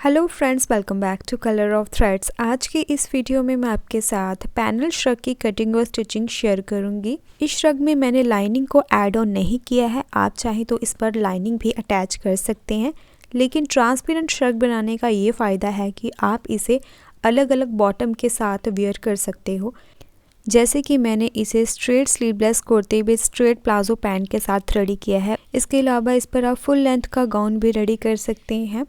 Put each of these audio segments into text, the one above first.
Hello friends, welcome back to colour of threads. आज की इस वीडियो में मैं आपके साथ पैनल श्रग की कटिंग और स्टिचिंग शेयर करूंगी। इस श्रग में मैंने लाइनिंग को ऐड ऑन नहीं किया है। आप चाहें तो इस पर लाइनिंग भी अटैच कर सकते हैं, लेकिन ट्रांसपेरेंट श्रग बनाने का ये फ़ायदा है कि आप इसे अलग अलग बॉटम के साथ वेयर कर सकते हो। जैसे कि मैंने इसे स्ट्रेट स्लीवलेस कुर्ते विद स्ट्रेट प्लाजो पैंट के साथ रेडी किया है। इसके अलावा इस पर आप फुल लेंथ का गाउन भी रेडी कर सकते हैं,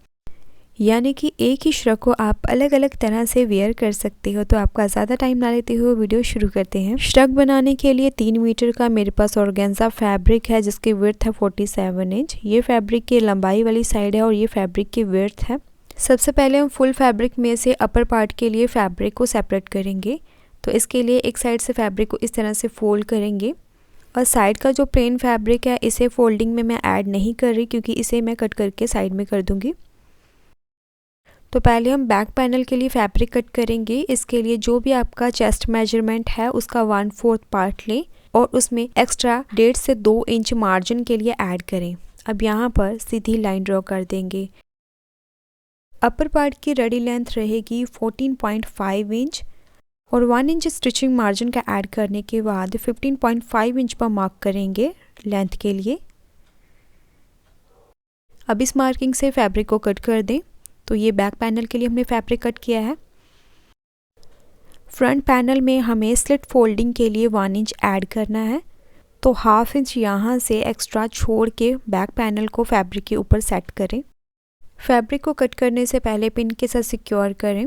यानी कि एक ही श्रग को आप अलग अलग तरह से वेयर कर सकते हो। तो आपका ज़्यादा टाइम ना लेते हुए वीडियो शुरू करते हैं। श्रग बनाने के लिए 3 मीटर का मेरे पास ऑर्गेन्जा फैब्रिक है, जिसकी विड्थ है 47 इंच। ये फैब्रिक की लंबाई वाली साइड है और ये फैब्रिक की विड्थ है। सबसे पहले हम फुल फैब्रिक में से अपर पार्ट के लिए फैब्रिक को सेपरेट करेंगे। तो इसके लिए एक साइड से फैब्रिक को इस तरह से फोल्ड करेंगे और साइड का जो प्लेन फैब्रिक है इसे फोल्डिंग में मैं ऐड नहीं कर रही, क्योंकि इसे मैं कट करके साइड में कर दूंगी। तो पहले हम बैक पैनल के लिए फैब्रिक कट करेंगे। इसके लिए जो भी आपका चेस्ट मेजरमेंट है उसका 1/4 पार्ट लें और उसमें एक्स्ट्रा 1.5 से 2 इंच मार्जिन के लिए ऐड करें। अब यहाँ पर सीधी लाइन ड्रॉ कर देंगे। अपर पार्ट की रेडी लेंथ रहेगी 14.5 इंच और 1 इंच स्टिचिंग मार्जिन का ऐड करने के बाद 15.5 इंच पर मार्क करेंगे लेंथ के लिए। अब इस मार्किंग से फैब्रिक को कट कर दें। तो ये बैक पैनल के लिए हमने फैब्रिक कट किया है। फ्रंट पैनल में हमें स्लिट फोल्डिंग के लिए 1 इंच ऐड करना है। तो 1/2 इंच यहाँ से एक्स्ट्रा छोड़ के बैक पैनल को फैब्रिक के ऊपर सेट करें। फैब्रिक को कट करने से पहले पिन के साथ सिक्योर करें।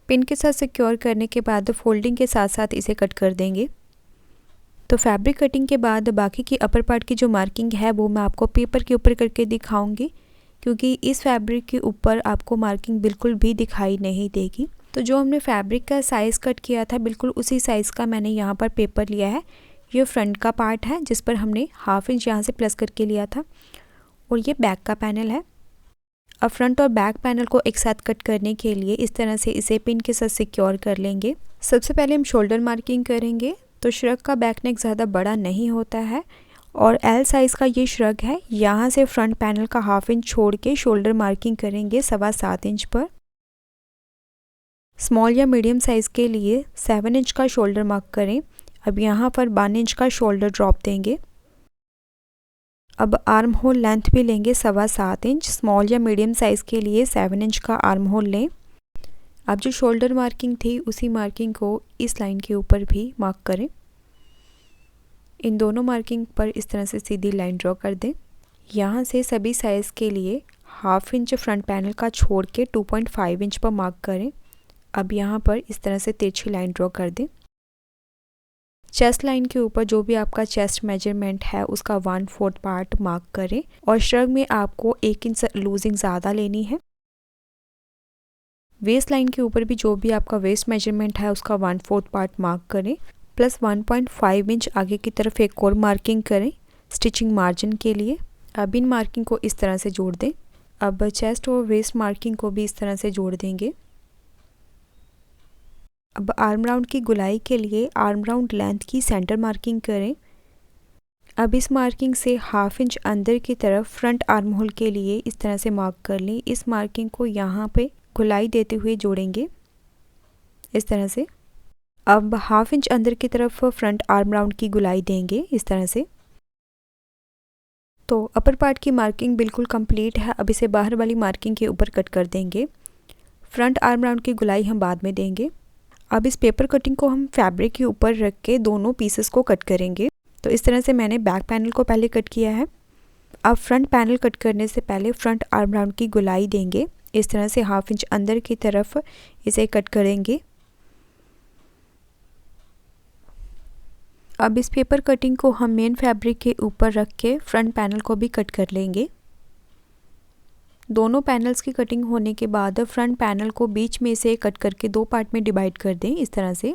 पिन के साथ सिक्योर करने के बाद फोल्डिंग के साथ साथ इसे कट कर देंगे। तो फैब्रिक कटिंग के बाद बाकी की अपर पार्ट की जो मार्किंग है वो मैं आपको पेपर के ऊपर करके दिखाऊंगी, क्योंकि इस फैब्रिक के ऊपर आपको मार्किंग बिल्कुल भी दिखाई नहीं देगी। तो जो हमने फैब्रिक का साइज़ कट किया था बिल्कुल उसी साइज़ का मैंने यहाँ पर पेपर लिया है। ये फ्रंट का पार्ट है जिस पर हमने 1/2 इंच यहाँ से प्लस करके लिया था और ये बैक का पैनल है। अब फ्रंट और बैक पैनल को एक साथ कट करने के लिए इस तरह से इसे पिन के साथ सिक्योर कर लेंगे। सबसे पहले हम शोल्डर मार्किंग करेंगे। तो श्रग का बैक नेक ज़्यादा बड़ा नहीं होता है और एल साइज़ का ये श्रग है। यहाँ से फ्रंट पैनल का 1/2 इंच छोड़ के शोल्डर मार्किंग करेंगे 7.25 इंच पर। स्मॉल या मीडियम साइज़ के लिए 7 इंच का शोल्डर मार्क करें। अब यहाँ पर 1 इंच का शोल्डर ड्रॉप देंगे। अब आर्म होल लेंथ भी लेंगे 7.25 इंच। स्मॉल या मीडियम साइज़ के लिए 7 इंच का आर्म होल लें। अब जो शोल्डर मार्किंग थी उसी मार्किंग को इस लाइन के ऊपर भी मार्क करें। इन दोनों मार्किंग पर इस तरह से सीधी लाइन ड्रॉ कर दें। यहाँ से सभी साइज़ के लिए 1/2 इंच फ्रंट पैनल का छोड़ के 2.5 इंच पर मार्क करें। अब यहाँ पर इस तरह से तिरछी लाइन ड्रॉ कर दें। चेस्ट लाइन के ऊपर जो भी आपका चेस्ट मेजरमेंट है उसका 1/4 पार्ट मार्क करें और श्रग में आपको 1 इंच लूजिंग ज़्यादा लेनी है। वेस्ट लाइन के ऊपर भी जो भी आपका वेस्ट मेजरमेंट है उसका 1/4 पार्ट मार्क करें, प्लस 1.5 इंच आगे की तरफ एक और मार्किंग करें स्टिचिंग मार्जिन के लिए। अब इन मार्किंग को इस तरह से जोड़ दें। अब चेस्ट और वेस्ट मार्किंग को भी इस तरह से जोड़ देंगे। अब आर्म राउंड की गुलाई के लिए आर्म राउंड लेंथ की सेंटर मार्किंग करें। अब इस मार्किंग से 1/2 इंच अंदर की तरफ फ्रंट आर्म होल के लिए इस तरह से मार्क कर लें। इस मार्किंग को यहाँ पे गुलाई देते हुए जोड़ेंगे इस तरह से। अब 1/2 इंच अंदर की तरफ फ्रंट आर्म राउंड की गुलाई देंगे इस तरह से। तो अपर पार्ट की मार्किंग बिल्कुल कंप्लीट है। अब इसे बाहर वाली मार्किंग के ऊपर कट कर देंगे। फ्रंट आर्म राउंड की गुलाई हम बाद में देंगे। अब इस पेपर कटिंग को हम फैब्रिक के ऊपर रख के दोनों पीसेस को कट करेंगे। तो इस तरह से मैंने बैक पैनल को पहले कट किया है। अब फ्रंट पैनल कट करने से पहले फ्रंट आर्म राउंड की गुलाई देंगे इस तरह से। 1/2 इंच अंदर की तरफ इसे कट करेंगे। अब इस पेपर कटिंग को हम मेन फैब्रिक के ऊपर रख के फ्रंट पैनल को भी कट कर लेंगे। दोनों पैनल्स की कटिंग होने के बाद फ्रंट पैनल को बीच में से कट करके 2 पार्ट में डिवाइड कर दें इस तरह से।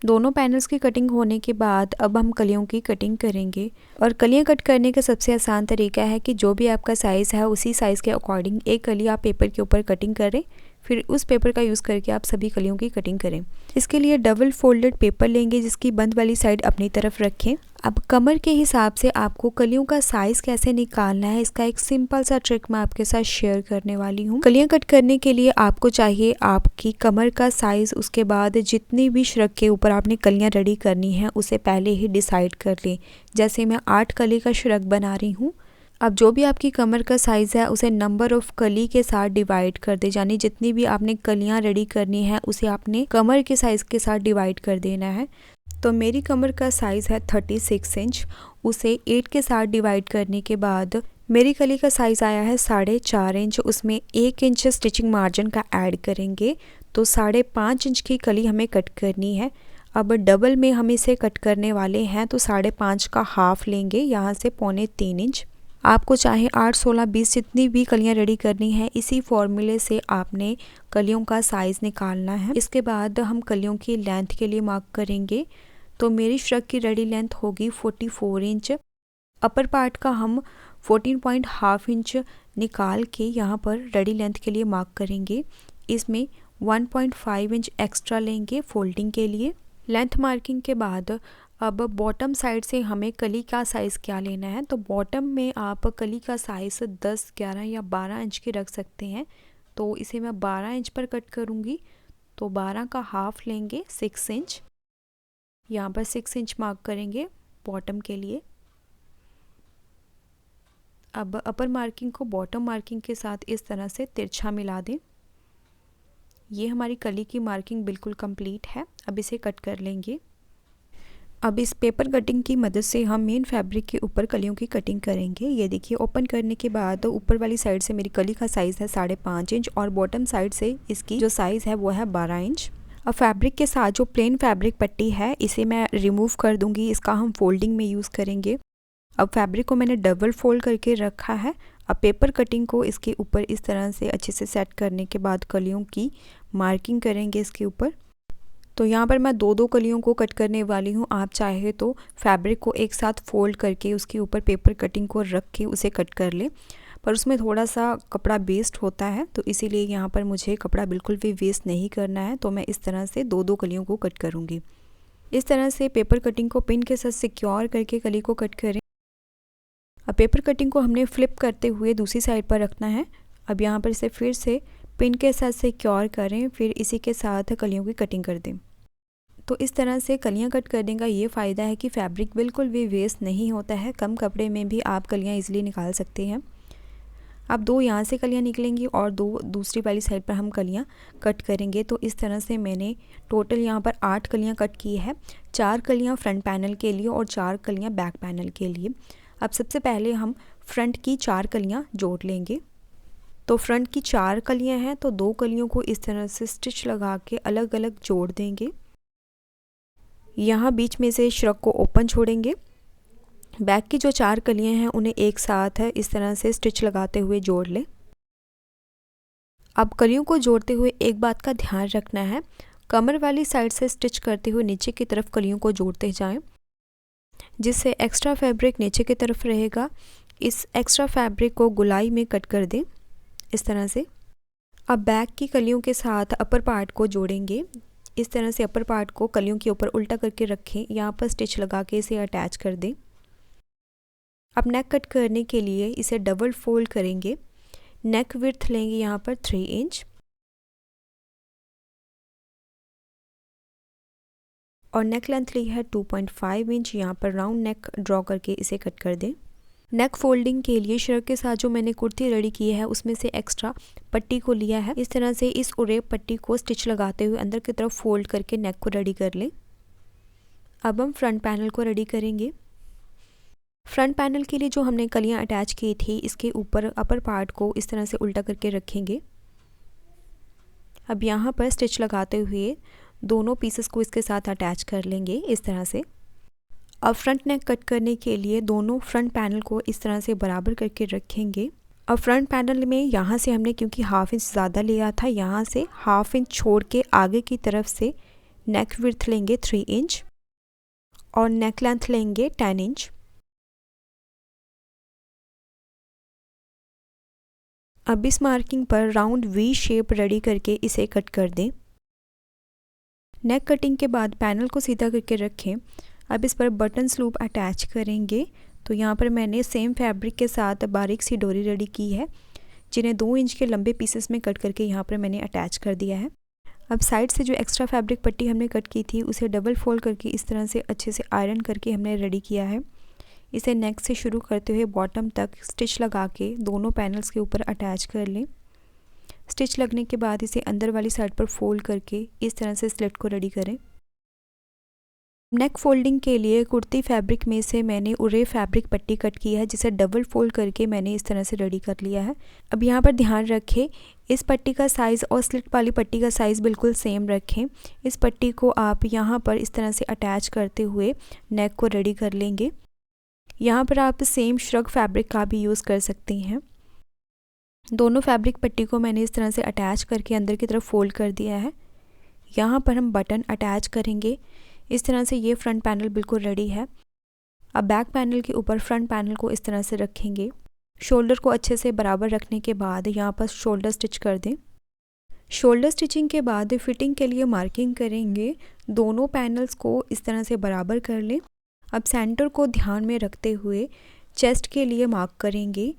दोनों पैनल्स की कटिंग होने के बाद अब हम कलियों की कटिंग करेंगे। और कलियां कट करने का सबसे आसान तरीका है कि जो भी आपका साइज़ है उसी साइज़ के अकॉर्डिंग एक कली आप पेपर के ऊपर कटिंग करें। फिर उस पेपर का यूज़ करके आप सभी कलियों की कटिंग करें। इसके लिए डबल फोल्डेड पेपर लेंगे जिसकी बंद वाली साइड अपनी तरफ रखें। अब कमर के हिसाब से आपको कलियों का साइज़ कैसे निकालना है, इसका एक सिंपल सा ट्रिक मैं आपके साथ शेयर करने वाली हूँ। कलियाँ कट करने के लिए आपको चाहिए आपकी कमर का साइज़, उसके बाद जितनी भी श्रग के ऊपर आपने कलियाँ रेडी करनी है उसे पहले ही डिसाइड कर लें। जैसे मैं 8 कली का श्रग बना रही हूँ। अब जो भी आपकी कमर का साइज़ है उसे नंबर ऑफ़ कली के साथ डिवाइड कर दे, यानी जितनी भी आपने कलियाँ रेडी करनी है उसे आपने कमर के साइज़ के साथ डिवाइड कर देना है। तो मेरी कमर का साइज़ है 36 इंच, उसे 8 के साथ डिवाइड करने के बाद मेरी कली का साइज़ आया है 4.5 इंच। उसमें 1 इंच स्टिचिंग मार्जिन का ऐड करेंगे तो 5.5 इंच की कली हमें कट करनी है। अब डबल में हम इसे कट करने वाले हैं तो 5.5 का हाफ लेंगे, यहाँ से 3.25 इंच। आपको चाहे 8, 16, 20 जितनी भी कलियां रेडी करनी है, इसी फॉर्मूले से आपने कलियों का साइज़ निकालना है। इसके बाद हम कलियों की लेंथ के लिए मार्क करेंगे। तो मेरी श्रग की रेडी लेंथ होगी 44 इंच। अपर पार्ट का हम 14.5 इंच निकाल के यहाँ पर रेडी लेंथ के लिए मार्क करेंगे। इसमें 1.5 इंच एक्स्ट्रा लेंगे फोल्डिंग के लिए। लेंथ मार्किंग के बाद अब बॉटम साइड से हमें कली का साइज़ क्या लेना है, तो बॉटम में आप कली का साइज़ 10, 11 या 12 इंच की रख सकते हैं। तो इसे मैं 12 इंच पर कट करूँगी। तो 12 का हाफ लेंगे 6 इंच, यहाँ पर 6 इंच मार्क करेंगे बॉटम के लिए। अब अपर मार्किंग को बॉटम मार्किंग के साथ इस तरह से तिरछा मिला दें। ये हमारी कली की मार्किंग बिल्कुल कंप्लीट है। अब इसे कट कर लेंगे। अब इस पेपर कटिंग की मदद से हम मेन फैब्रिक के ऊपर कलियों की कटिंग करेंगे। ये देखिए, ओपन करने के बाद तो ऊपर वाली साइड से मेरी कली का साइज़ है 5.5 इंच और बॉटम साइड से इसकी जो साइज़ है वो है 12 इंच। अब फैब्रिक के साथ जो प्लेन फैब्रिक पट्टी है इसे मैं रिमूव कर दूंगी, इसका हम फोल्डिंग में यूज़ करेंगे। अब फैब्रिक को मैंने डबल फोल्ड करके रखा है। अब पेपर कटिंग को इसके ऊपर इस तरह से अच्छे से सेट करने के बाद कलियों की मार्किंग करेंगे इसके ऊपर। तो यहाँ पर मैं 2-2 कलियों को कट करने वाली हूँ। आप चाहे तो फैब्रिक को एक साथ फोल्ड करके उसके ऊपर पेपर कटिंग को रख के उसे कट कर ले, पर उसमें थोड़ा सा कपड़ा वेस्ट होता है, तो इसीलिए यहाँ पर मुझे कपड़ा बिल्कुल भी वेस्ट नहीं करना है। तो मैं इस तरह से 2-2 कलियों को कट करूँगी। इस तरह से पेपर कटिंग को पिन के साथ सिक्योर करके कली को कट करें। अब पेपर कटिंग को हमने फ्लिप करते हुए दूसरी साइड पर रखना है। अब यहाँ पर इसे फिर से पिन के साथ सिक्योर करें, फिर इसी के साथ कलियों की कटिंग कर दें। तो इस तरह से कलियां कट करने का ये फ़ायदा है कि फैब्रिक बिल्कुल भी वेस्ट नहीं होता है। कम कपड़े में भी आप कलियां इजीली निकाल सकते हैं। अब 2 यहाँ से कलियां निकलेंगी और 2 दूसरी वाली साइड पर हम कलियां कट करेंगे। तो इस तरह से मैंने टोटल यहाँ पर 8 कलियां कट की है। 4 कलियां फ्रंट पैनल के लिए और 4 कलियां बैक पैनल के लिए। अब सबसे पहले हम फ्रंट की 4 कलियां जोड़ लेंगे। तो फ्रंट की 4 कलियां हैं तो 2 कलियों को इस तरह से स्टिच लगा के अलग अलग जोड़ देंगे। यहाँ बीच में से श्रग को ओपन छोड़ेंगे। बैक की जो 4 कलियां हैं उन्हें एक साथ है इस तरह से स्टिच लगाते हुए जोड़ लें। अब कलियों को जोड़ते हुए एक बात का ध्यान रखना है, कमर वाली साइड से स्टिच करते हुए नीचे की तरफ कलियों को जोड़ते जाएं, जिससे एक्स्ट्रा फैब्रिक नीचे की तरफ रहेगा। इस एक्स्ट्रा फैब्रिक को गुलाई में कट कर दें इस तरह से। अब बैक की कलियों के साथ अपर पार्ट को जोड़ेंगे। इस तरह से अपर पार्ट को कलियों के ऊपर उल्टा करके रखें, यहाँ पर स्टिच लगा के इसे अटैच कर दें। अब नेक कट करने के लिए इसे डबल फोल्ड करेंगे। नेक विड्थ लेंगे यहाँ पर 3 इंच और नेक लेंथ ली है 2.5 इंच। यहाँ पर राउंड नेक ड्रॉ करके इसे कट कर दें। नेक फोल्डिंग के लिए श्रग के साथ जो मैंने कुर्ती रेडी की है उसमें से एक्स्ट्रा पट्टी को लिया है। इस तरह से इस उरेब पट्टी को स्टिच लगाते हुए अंदर की तरफ फोल्ड करके नेक को रेडी कर लें। अब हम फ्रंट पैनल को रेडी करेंगे। फ्रंट पैनल के लिए जो हमने कलियां अटैच की थी इसके ऊपर अपर पार्ट को इस तरह से उल्टा करके रखेंगे। अब यहाँ पर स्टिच लगाते हुए दोनों पीसेस को इसके साथ अटैच कर लेंगे इस तरह से। अब फ्रंट नेक कट करने के लिए दोनों फ्रंट पैनल को इस तरह से बराबर करके रखेंगे। अब फ्रंट पैनल में यहाँ से हमने क्योंकि हाफ इंच ज़्यादा लिया था, यहाँ से हाफ इंच छोड़ के आगे की तरफ से नेक विड्थ लेंगे 3 इंच और नेक लेंथ लेंगे 10 इंच। अब इस मार्किंग पर राउंड वी शेप रेडी करके इसे कट कर दें। नेक कटिंग के बाद पैनल को सीधा करके रखें। अब इस पर बटन्स लूप अटैच करेंगे। तो यहाँ पर मैंने सेम फैब्रिक के साथ बारीक सी डोरी रेडी की है, जिन्हें 2 इंच के लंबे पीसेस में कट करके यहाँ पर मैंने अटैच कर दिया है। अब साइड से जो एक्स्ट्रा फैब्रिक पट्टी हमने कट की थी उसे डबल फोल्ड करके इस तरह से अच्छे से आयरन करके हमने रेडी किया है। इसे नेक से शुरू करते हुए बॉटम तक स्टिच लगा के दोनों पैनल्स के ऊपर अटैच कर लें। स्टिच लगने के बाद इसे अंदर वाली साइड पर फोल्ड करके इस तरह से स्लिट को रेडी करें। नेक फोल्डिंग के लिए कुर्ती फैब्रिक में से मैंने उरे फैब्रिक पट्टी कट की है, जिसे डबल फोल्ड करके मैंने इस तरह से रेडी कर लिया है। अब यहाँ पर ध्यान रखें, इस पट्टी का साइज़ और स्लिट वाली पट्टी का साइज़ बिल्कुल सेम रखें। इस पट्टी को आप यहाँ पर इस तरह से अटैच करते हुए नेक को रेडी कर लेंगे। यहाँ पर आप सेम श्रग फैब्रिक का भी यूज़ कर सकती हैं। दोनों फैब्रिक पट्टी को मैंने इस तरह से अटैच करके अंदर की तरफ फोल्ड कर दिया है। यहाँ पर हम बटन अटैच करेंगे। इस तरह से ये फ्रंट पैनल बिल्कुल रेडी है। अब बैक पैनल के ऊपर फ्रंट पैनल को इस तरह से रखेंगे। शोल्डर को अच्छे से बराबर रखने के बाद यहाँ पर शोल्डर स्टिच कर दें। शोल्डर स्टिचिंग के बाद फिटिंग के लिए मार्किंग करेंगे। दोनों पैनल्स को इस तरह से बराबर कर लें। अब सेंटर को ध्यान में रखते हुए चेस्ट के लिए मार्क करेंगे।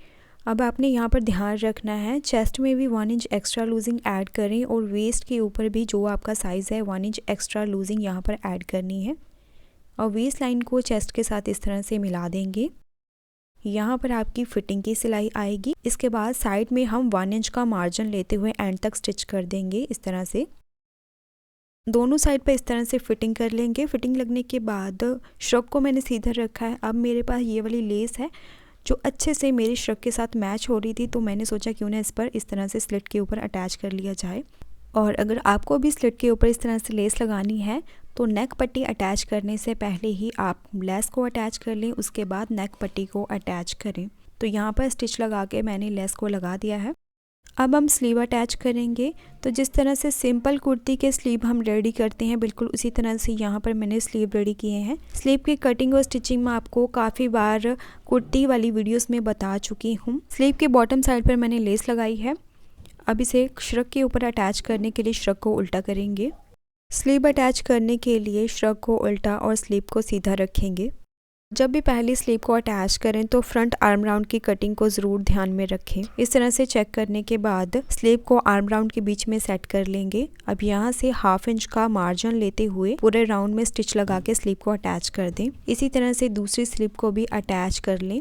अब आपने यहाँ पर ध्यान रखना है, चेस्ट में भी 1 इंच एक्स्ट्रा लूजिंग ऐड करें और वेस्ट के ऊपर भी जो आपका साइज़ है 1 इंच एक्स्ट्रा लूजिंग यहाँ पर ऐड करनी है। और वेस्ट लाइन को चेस्ट के साथ इस तरह से मिला देंगे। यहाँ पर आपकी फिटिंग की सिलाई आएगी। इसके बाद साइड में हम 1 इंच का मार्जिन लेते हुए एंड तक स्टिच कर देंगे। इस तरह से दोनों साइड पर इस तरह से फिटिंग कर लेंगे। फिटिंग लगने के बाद श्रग को मैंने सीधा रखा है। अब मेरे पास ये वाली लेस है जो अच्छे से मेरे श्रग के साथ मैच हो रही थी, तो मैंने सोचा क्यों ना इस पर इस तरह से स्लिट के ऊपर अटैच कर लिया जाए। और अगर आपको भी स्लिट के ऊपर इस तरह से लेस लगानी है तो नेक पट्टी अटैच करने से पहले ही आप लेस को अटैच कर लें, उसके बाद नेक पट्टी को अटैच करें। तो यहाँ पर स्टिच लगा के मैंने लेस को लगा दिया है। अब हम स्लीव अटैच करेंगे। तो जिस तरह से सिंपल कुर्ती के स्लीव हम रेडी करते हैं, बिल्कुल उसी तरह से यहाँ पर मैंने स्लीव रेडी किए हैं। स्लीव की कटिंग और स्टिचिंग में आपको काफ़ी बार कुर्ती वाली वीडियोस में बता चुकी हूँ। स्लीव के बॉटम साइड पर मैंने लेस लगाई है। अब इसे श्रग के ऊपर अटैच करने के लिए श्रग को उल्टा करेंगे। स्लीव अटैच करने के लिए श्रग को उल्टा और स्लीव को सीधा रखेंगे। जब भी पहली स्लीव को अटैच करें तो फ्रंट आर्म राउंड की कटिंग को ज़रूर ध्यान में रखें। इस तरह से चेक करने के बाद स्लीव को आर्म राउंड के बीच में सेट कर लेंगे। अब यहाँ से 1/2 इंच का मार्जिन लेते हुए पूरे राउंड में स्टिच लगा के स्लीव को अटैच कर दें। इसी तरह से दूसरी स्लीव को भी अटैच कर लें।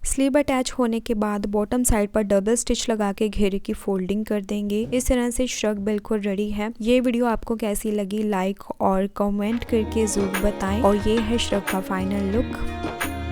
स्लीव अटैच होने के बाद बॉटम साइड पर डबल स्टिच लगा के घेरे की फोल्डिंग कर देंगे। इस तरह से श्रग बिल्कुल रेडी है। ये वीडियो आपको कैसी लगी लाइक और कमेंट करके ज़रूर बताएं। और ये है श्रग का फाइनल लुक।